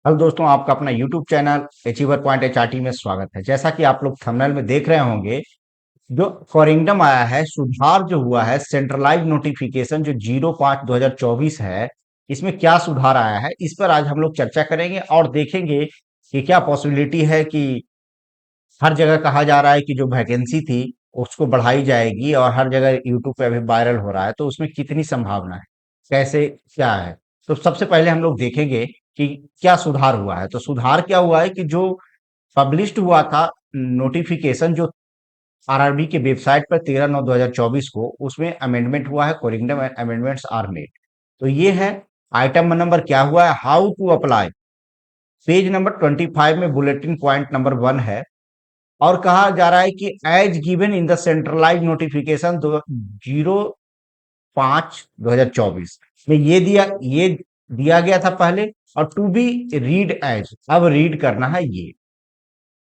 Hello दोस्तों, आपका अपना YouTube channel achiever point HRT में स्वागत है। जैसा कि आप लोग थंबनेल में देख रहे होंगे, जो फॉरिंगडम आया है, सुधार जो हुआ है, सेंट्रलाइज नोटिफिकेशन जो 05/2024 है, इसमें क्या सुधार आया है, इस पर आज हम लोग चर्चा करेंगे और देखेंगे कि क्या पॉसिबिलिटी है कि हर जगह कहा जा रहा है कि जो वैकेंसी थी उसको बढ़ाई जाएगी और हर जगह यूट्यूब पे अभी वायरल हो रहा है, तो उसमें कितनी संभावना है, कैसे क्या है। तो सबसे पहले हम लोग देखेंगे कि क्या सुधार हुआ है। तो सुधार क्या हुआ है कि जो पब्लिश्ड हुआ था नोटिफिकेशन, जो आरआरबी के वेबसाइट पर 13/9/2024 को, उसमें अमेंडमेंट हुआ है, कोरिंगडम अमेंडमेंट्स आर मेड। तो ये है। आइटम नंबर क्या हुआ है, how to apply. Page number 25 में बुलेटिन पॉइंट नंबर 1 है और कहा जा रहा है कि as given in the centralize notification 05/2024 में ये दिया गया था पहले, और टू बी रीड एज, अब रीड करना है ये।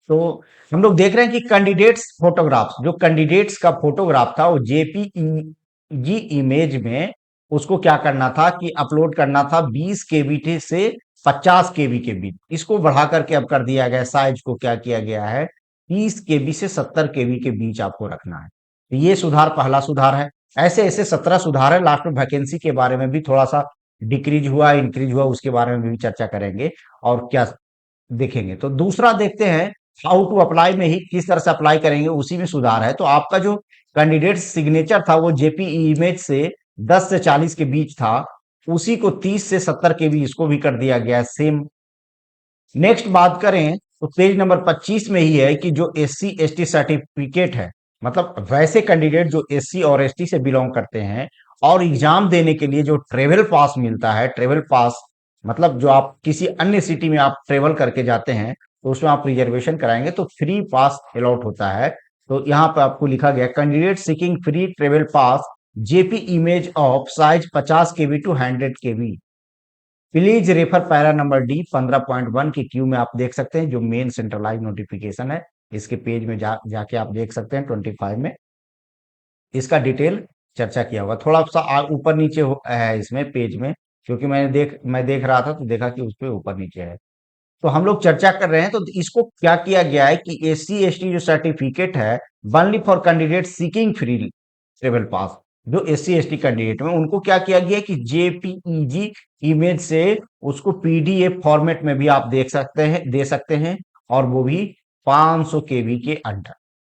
तो हम लोग देख रहे हैं कि कैंडिडेट्स फोटोग्राफ्स, जो कैंडिडेट्स का फोटोग्राफ था वो जेपीईजी इमेज में उसको क्या करना था कि अपलोड करना था 20 केबी से 50 केबी के बीच। इसको बढ़ा करके अब कर दिया गया, साइज को क्या किया गया है, 30 केबी से 70 केबी के बीच आपको रखना है। तो ये सुधार पहला सुधार है। ऐसे ऐसे 17 सुधार है। लास्ट में वैकेंसी के बारे में भी थोड़ा सा डिक्रीज हुआ इंक्रीज हुआ, उसके बारे में भी चर्चा करेंगे और क्या देखेंगे। तो दूसरा देखते हैं, हाउ टू अप्लाई में ही किस तरह से अप्लाई करेंगे, उसी में सुधार है। तो आपका जो कैंडिडेट सिग्नेचर था वो जेपीई इमेज से 10 से 40 के बीच था, उसी को 30 से 70 के बीच इसको भी कर दिया गया सेम। नेक्स्ट बात करें तो पेज नंबर 25 में ही है कि जो एससी एसटी सर्टिफिकेट है, मतलब वैसे कैंडिडेट जो एससी और एसटी से बिलोंग करते हैं और एग्जाम देने के लिए जो ट्रेवल पास मिलता है, ट्रेवल पास मतलब जो आप किसी अन्य सिटी में आप ट्रेवल करके जाते हैं तो उसमें आप रिजर्वेशन कराएंगे तो फ्री पास अलॉट होता है। तो यहाँ पे आपको लिखा गया, candidate seeking free travel pass JP image of size 50 KB to 100 KB, please refer para number D 15.1 की क्यू में। आप देख सकते हैं जो मेन सेंट्रलाइज नोटिफिकेशन है, इसके पेज में जाके आप देख सकते हैं 25 में इसका डिटेल चर्चा किया हुआ। थोड़ा सा ऊपर नीचे है इसमें पेज में, क्योंकि मैं देख रहा था तो देखा कि उस पे ऊपर नीचे है। तो हम लोग चर्चा कर रहे हैं। तो इसको क्या किया गया है कि एससी एसटी जो सर्टिफिकेट है, only for candidate seeking free travel pass, जो एससी एसटी कैंडिडेट में उनको क्या किया गया है कि जेपीईजी इमेज से उसको पीडीएफ फॉर्मेट में भी आप देख सकते हैं, दे सकते हैं, और वो भी 500 केबी के अंडर।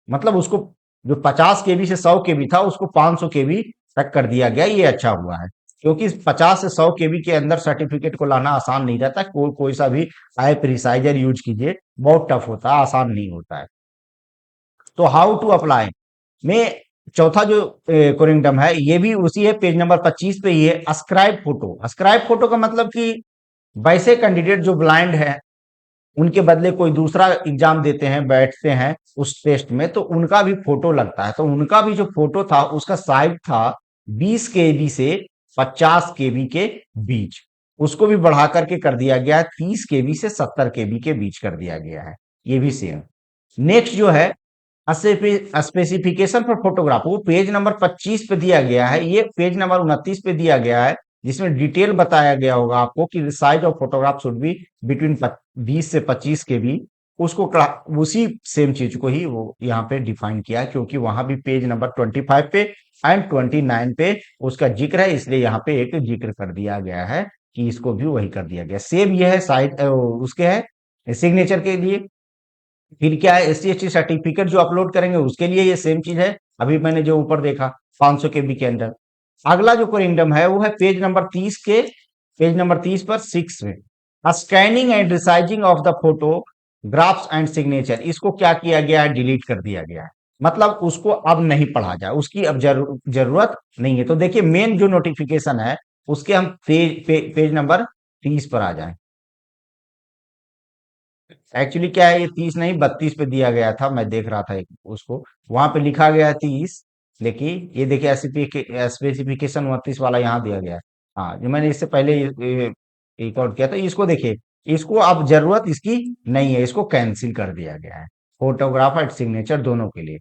मतलब उसको जो 50 केबी से 100 केबी था उसको 500 केबी तक कर दिया गया। ये अच्छा हुआ है, क्योंकि 50 से 100 केबी के अंदर सर्टिफिकेट को लाना आसान नहीं रहता। कोई सा भी ऐप रिसाइजर यूज कीजिए, बहुत टफ होता है, आसान नहीं होता है। तो हाउ टू अप्लाई में चौथा जो कोरिंगडम है, ये भी उसी है, पेज नंबर 25 पे ही है। Ascribe photo. अस्क्राइब फोटो का मतलब कि वैसे कैंडिडेट जो ब्लाइंड है, उनके बदले कोई दूसरा एग्जाम देते हैं, बैठते हैं उस टेस्ट में, तो उनका भी फोटो लगता है। तो उनका भी जो फोटो था उसका साइज था 20 केबी से 50 केबी के बीच, उसको भी बढ़ा करके कर दिया गया है, 30 केबी से 70 केबी के बीच कर दिया गया है। ये भी सेम। नेक्स्ट जो है स्पेसिफिकेशन फॉर फोटोग्राफ, वो पेज नंबर 25 पे दिया गया है, ये पेज नंबर 29 पे दिया गया है, जिसमें डिटेल बताया गया होगा आपको कि size of photograph should be between 20 से 25 के भी। उसी सेम चीज को ही वो यहाँ पे डिफाइन किया है, क्योंकि वहां भी पेज नंबर 25 पे एंड 29 पे उसका जिक्र है, इसलिए यहाँ पे एक जिक्र कर दिया गया है कि इसको भी वही कर दिया गया। सेम ये है साइज उसके है सिग्नेचर के लिए। फिर क्या है, एससी एसटी सर्टिफिकेट जो अपलोड करेंगे उसके लिए ये सेम चीज है, अभी मैंने जो ऊपर देखा 500 केबी के अंदर। अगला जो कोरिंडम है वो है पेज नंबर 30 पर 6 में, scanning and resizing of the photographs and signature. इसको क्या किया गया है, डिलीट कर दिया गया है। मतलब उसको अब नहीं पढ़ा जाए, उसकी अब जरूरत नहीं है। तो देखिए मेन जो नोटिफिकेशन है उसके हम पेज नंबर 30 पर आ जाए। एक्चुअली क्या है, ये 30 नहीं 32 पे दिया गया था, मैं देख रहा था उसको, वहां पे लिखा गया है 30, लेकिन ये देखिए स्पेसिफिकेशन 29 वाला यहाँ दिया गया है। हाँ, जो मैंने इससे पहले रिकॉर्ड किया था, इसको देखिए, इसको अब जरूरत इसकी नहीं है, इसको कैंसिल कर दिया गया है, फोटोग्राफ एंड सिग्नेचर दोनों के लिए।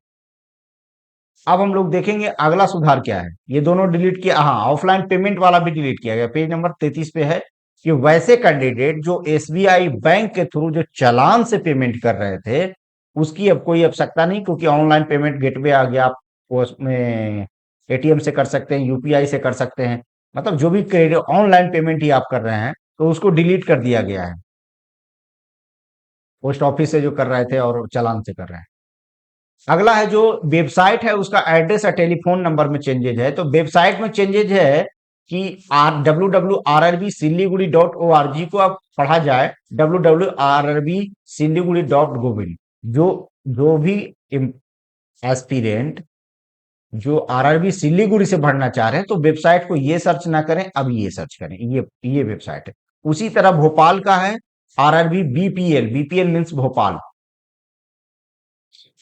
अब हम लोग देखेंगे अगला सुधार क्या है। ये दोनों डिलीट किया, हाँ, ऑफलाइन पेमेंट वाला भी डिलीट किया गया, पेज नंबर 33 पे है। कि वैसे कैंडिडेट जो एसबीआई बैंक के थ्रू जो चालान से पेमेंट कर रहे थे, उसकी अब कोई आवश्यकता नहीं, क्योंकि ऑनलाइन पेमेंट गेटवे आ गया। आप उसमें एटीएम से कर सकते हैं, यूपीआई से कर सकते हैं, मतलब जो भी क्रेडिट ऑनलाइन पेमेंट ही आप कर रहे हैं, तो उसको डिलीट कर दिया गया है। पोस्ट ऑफिस से जो कर रहे थे और चालान से कर रहे हैं। अगला है जो वेबसाइट है, उसका एड्रेस और टेलीफोन नंबर में चेंजेज है। तो वेबसाइट में चेंजेज है कि www.rrb siliguri.org को अब पढ़ा जाए www.rrb siliguri.govin। जो भी एस्पिरेंट जो आरआरबी सिलीगुड़ी से भरना चाह रहे हैं, तो वेबसाइट को ये सर्च ना करें, अब ये सर्च करें, ये वेबसाइट है। उसी तरह भोपाल का है RRB BPL, BPL means Bhopal,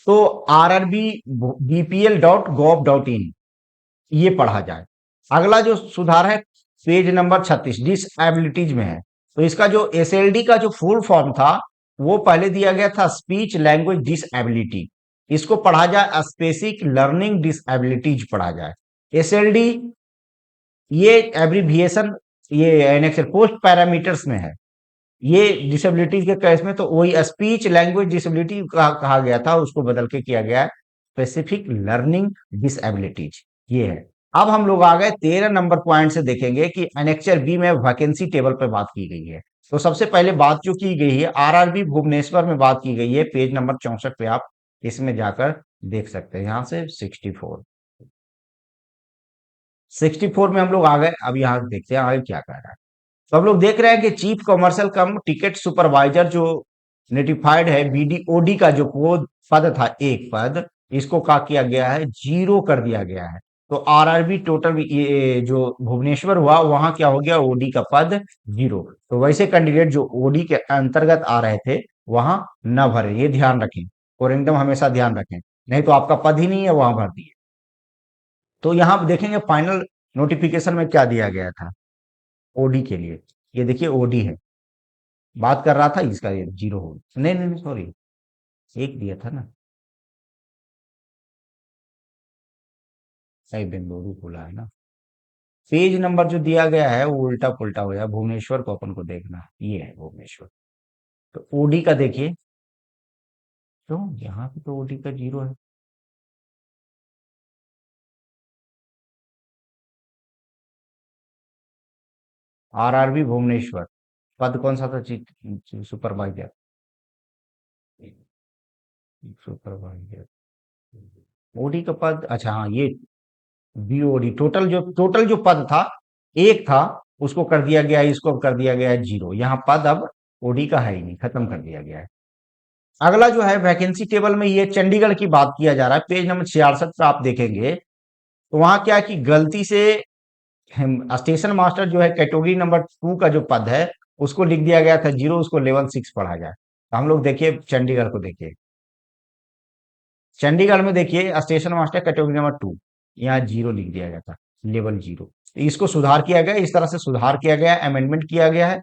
तो आरआरबी bpl.gov.in ये पढ़ा जाए। अगला जो सुधार है पेज नंबर 36 डिसएबिलिटीज में है। तो इसका जो एसएलडी का जो फुल फॉर्म था, वो पहले दिया गया था स्पीच लैंग्वेज डिसएबिलिटी, इसको पढ़ा जाए स्पेसिक लर्निंग डिसएबिलिटीज पढ़ा जाए। एसएलडी ये एब्रीविएशन, ये एनेक्सर पोस्ट पैरामीटर्स में है, ये डिसेबिलिटीज के केस में तो वही स्पीच लैंग्वेज डिसेबिलिटी कहा गया था, उसको बदल के किया गया है स्पेसिफिक लर्निंग डिसेबिलिटीज, ये है। अब हम लोग आ गए 13 नंबर पॉइंट से देखेंगे कि एनेक्चर बी में वैकेंसी टेबल पर बात की गई है। तो सबसे पहले बात जो की गई है आरआरबी भुवनेश्वर में बात की गई है, पेज नंबर 64 पे आप इसमें जाकर देख सकते हैं। यहां से 64 में हम लोग आ गए। अब यहाँ देखते हैं आगे क्या कह रहा है। तो हम लोग देख रहे हैं कि चीफ कमर्शियल कम टिकट सुपरवाइजर जो नोटिफाइड है बीडीओडी का जो पद था, एक पद, इसको क्या किया गया है, जीरो कर दिया गया है। तो आरआरबी टोटल ये जो भुवनेश्वर हुआ, वहां क्या हो गया, ओडी का पद जीरो। तो वैसे कैंडिडेट जो ओडी के अंतर्गत आ रहे थे वहां न भरे, ये ध्यान रखें और एकदम हमेशा ध्यान रखें, नहीं तो आपका पद ही नहीं है, वहां भर दिए। तो यहाँ आप देखेंगे फाइनल नोटिफिकेशन में क्या दिया गया था ओडी के लिए, ये देखिए ओडी है, बात कर रहा था इसका, ये जीरो हो, नहीं नहीं नहीं सॉरी, एक दिया था ना, सही बेंगलुरु खुला है ना। पेज नंबर जो दिया गया है वो उल्टा पुल्टा हो गया, भुवनेश्वर को अपन को देखना है, ये है भुवनेश्वर। तो ओडी का देखिए, तो यहाँ पे तो ओडी का जीरो है। आरआरबी भुवनेश्वर, पद कौन सा था, सुपरवाइजर, सुपरवाइजर ओडी का पद, अच्छा हाँ ये बीओडी, टोटल जो पद था एक था, उसको कर दिया गया, इसको कर दिया गया है जीरो। यहाँ पद अब ओडी का है ही नहीं, खत्म कर दिया गया है। अगला जो है वैकेंसी टेबल में ये चंडीगढ़ की बात किया जा रहा है, पेज नंबर 66 पर आप देखेंगे। तो वहां क्या है कि गलती से स्टेशन मास्टर जो है कैटेगरी नंबर 2 का जो पद है, उसको लिख दिया गया था जीरो, उसको लेवल 6 पढ़ा जाए। तो हम लोग देखिए चंडीगढ़ को देखिए, चंडीगढ़ में देखिए स्टेशन मास्टर कैटेगरी नंबर 2, यहाँ जीरो लिख दिया गया था, लेवल जीरो। तो इसको सुधार किया गया, इस तरह से सुधार किया गया, अमेंडमेंट किया गया है।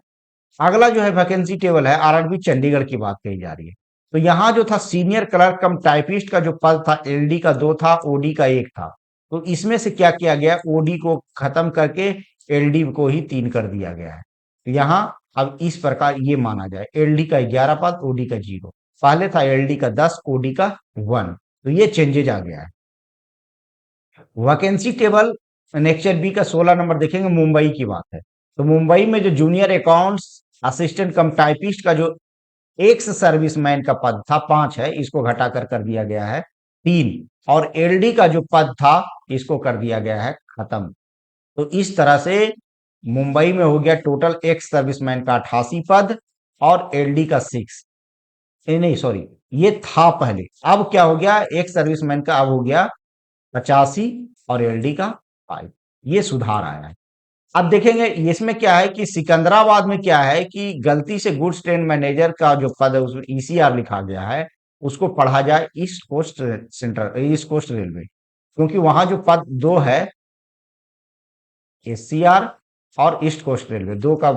अगला जो है वैकेंसी टेबल है, आरआरबी चंडीगढ़ की बात कही जा रही है। तो यहाँ जो था सीनियर क्लर्क कम टाइपिस्ट का जो पद था, एलडी का 2 था, ओडी का 1 था। तो इसमें से क्या किया गया, ओडी को खत्म करके एलडी को ही 3 कर दिया गया है। तो यहाँ अब इस प्रकार ये माना जाए, एलडी का 11 पद, ओडी का जीरो। पहले था एलडी का 10, ओडी का 1। तो ये चेंजेज आ गया है। वैकेंसी टेबल नेक्चर बी का 16 नंबर देखेंगे, मुंबई की बात है। तो मुंबई में जो जूनियर अकाउंट्स असिस्टेंट कम टाइपिस्ट का जो एक्स सर्विसमैन का पद था 5 है, इसको घटाकर कर दिया गया है 3। और एलडी का जो पद था, इसको कर दिया गया है खत्म। तो इस तरह से मुंबई में हो गया टोटल एक्स सर्विसमैन का 88 पद और एलडी का 6, नहीं सॉरी, ये था पहले, अब क्या हो गया, एक्स सर्विसमैन का अब हो गया 85 और एलडी का 5, ये सुधार आया है। अब देखेंगे इसमें क्या है कि सिकंदराबाद में क्या है कि गलती से गुड्स ट्रेन मैनेजर का जो पद है उसमें ईसीआर लिखा गया है, उसको पढ़ा जाए East Coast Centre, East Coast Railway, क्योंकि वहां जो पद 2 है, एससीआर और ईस्ट कोस्ट रेलवे, दो का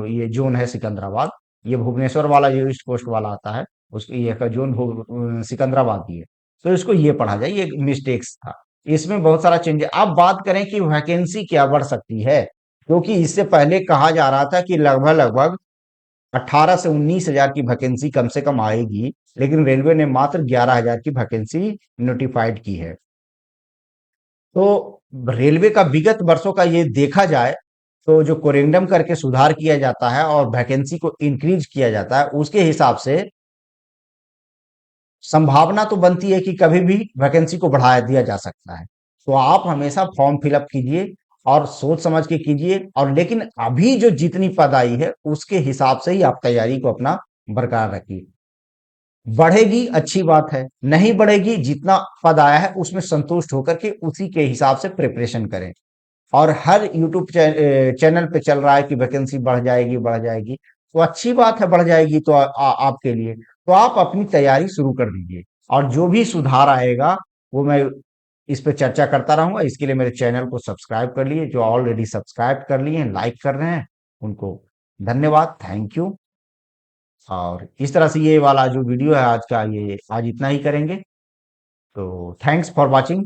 ये जोन है सिकंदराबाद। ये भुवनेश्वर वाला जो ईस्ट कोस्ट वाला आता है, उसकी ये का जोन सिकंदराबाद की है। तो इसको ये पढ़ा जाए, ये मिस्टेक्स था, इसमें बहुत सारा चेंज। अब बात करें कि वैकेंसी क्या बढ़ सकती है, क्योंकि इससे पहले कहा जा रहा था कि लगभग लगभग 18 से 19,000 की वैकेंसी कम से कम आएगी, लेकिन रेलवे ने मात्र 11,000 की वैकेंसी नोटिफाइड की है। तो रेलवे का विगत वर्षों का ये देखा जाए, तो जो कोरेंडम करके सुधार किया जाता है और वैकेंसी को इंक्रीज किया जाता है, उसके हिसाब से संभावना तो बनती है कि कभी भी वैकेंसी को बढ़ा दिया जा सकता है। तो आप हमेशा फॉर्म फिलअप कीजिए और सोच समझ के कीजिए, और लेकिन अभी जो जितनी पद आई है उसके हिसाब से ही आप तैयारी को अपना बरकरार रखिए। बढ़ेगी अच्छी बात है, नहीं बढ़ेगी जितना पद आया है उसमें संतुष्ट होकर के उसी के हिसाब से प्रिपरेशन करें। और हर यूट्यूब चैनल पे चल रहा है कि वैकेंसी बढ़ जाएगी, तो अच्छी बात है, बढ़ जाएगी तो आपके लिए तो आप अपनी तैयारी शुरू कर दीजिए, और जो भी सुधार आएगा वो मैं इस पे चर्चा करता रहूंगा। इसके लिए मेरे चैनल को सब्सक्राइब कर लिए, जो ऑलरेडी सब्सक्राइब कर लिए हैं, लाइक कर रहे हैं, उनको धन्यवाद, थैंक यू। और इस तरह से ये वाला जो वीडियो है आज का, ये आज इतना ही करेंगे। तो थैंक्स फॉर वॉचिंग।